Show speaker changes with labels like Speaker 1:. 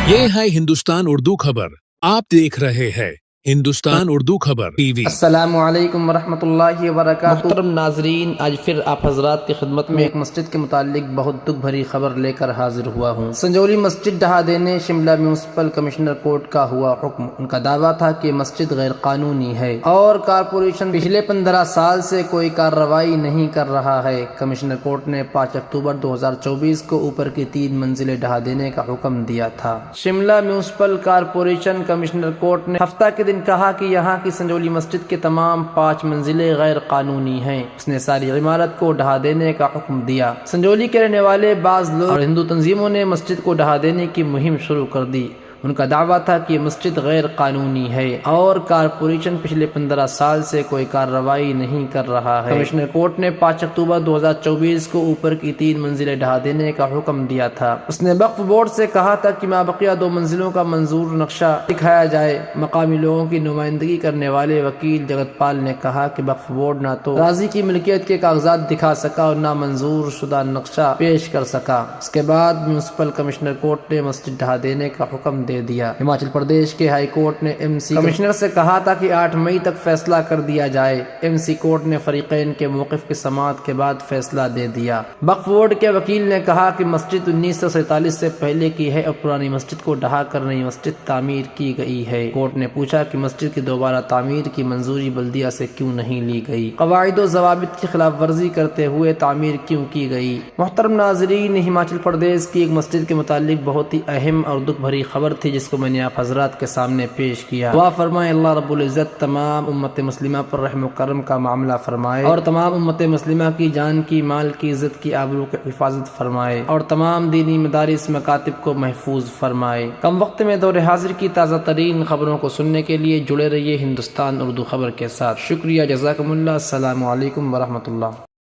Speaker 1: ये है हिंदुस्तान उर्दू खबर। आप देख रहे हैं हिंदुस्तान उर्दू खबर टीवी।
Speaker 2: अस्सलामु अलैकुम वरहमतुल्लाहि वबरकातुहू। मुहतरम नाजरीन, आज फिर आप हजरात की खिदमत में एक मस्जिद के मुतालिक बहुत दुख भरी खबर लेकर हाजिर हुआ हूँ। संजौली मस्जिद ढहा देने शिमला म्यूनसिपल कमिश्नर कोर्ट का हुआ हुक्म। उनका दावा था कि मस्जिद गैर कानूनी है और कारपोरेशन पिछले 15 साल से कोई कार्रवाई नहीं कर रहा है। कमिश्नर कोर्ट ने 5 अक्टूबर 2024 को ऊपर की 3 मंजिलें ढहा देने का हुक्म दिया था। Shimla municipal corporation commissioner court ने हफ्ता के दिन कहा कि यहाँ की संजौली मस्जिद के तमाम 5 मंजिलें गैर कानूनी हैं। उसने सारी इमारत को ढहा देने का हुक्म दिया। संजौली के रहने वाले बाज लोग और हिंदू तंजीमों ने मस्जिद को ढहा देने की मुहिम शुरू कर दी। उनका दावा था कि मस्जिद गैर कानूनी है और कारपोरेशन पिछले 15 साल से कोई कार्रवाई नहीं कर रहा है। कमिश्नर कोर्ट ने 5 अक्टूबर 2024 को ऊपर की 3 मंजिलें ढहा देने का हुक्म दिया था। उसने वक्फ बोर्ड से कहा था कि माबकिया 2 मंजिलों का मंजूर नक्शा दिखाया जाए। मकामी लोगों की नुमाइंदगी करने वाले वकील जगतपाल ने कहा कि वक्फ बोर्ड न तो राजी की मिल्कियत के कागजात दिखा सका और न मंजूर शुदा नक्शा पेश कर सका। इसके बाद म्यूनसिपल कमिश्नर कोर्ट ने मस्जिद ढहा देने का हुक्म दे दिया। हिमाचल प्रदेश के हाई कोर्ट ने एमसी कमिश्नर से कहा था कि 8 मई तक फैसला कर दिया जाए। एमसी कोर्ट ने फरीकैन के मौक़िफ़ की समाअत के बाद फैसला दे दिया। वक्फ बोर्ड के वकील ने कहा कि मस्जिद 1947 से पहले की है और पुरानी मस्जिद को ढहा कर नई मस्जिद तामीर की गई है। कोर्ट ने पूछा कि मस्जिद की दोबारा तामीर की मंजूरी बल्दिया से क्यों नहीं ली गई, कवाइद व ज़वाबित की खिलाफ वर्जी करते हुए तामीर क्यों की गई। मोहतरम नाजरीन, हिमाचल प्रदेश की एक मस्जिद के मुतालिक बहुत ही अहम और दुख भरी खबर थी जिसको मैंने आप हजरात के सामने पेश किया। दुआ फरमाए अल्लाह रब्बुल इज्जत तमाम उम्मत मुस्लिमा पर रहम करम का मामला फरमाए और तमाम उम्मत मुस्लिमा की जान की, माल की, इज्जत की, आबरू की हिफाजत फरमाए और तमाम दीनी मदारिस मकातिब को महफूज फरमाए। कम वक्त में दौरे हाजिर की ताज़ा तरीन खबरों को सुनने के लिए जुड़े रहिए हिंदुस्तान उर्दू खबर के साथ। शुक्रिया, जज़ाकुमुल्लाह, अस्सलामु अलैकुम वरहमतुल्लाह।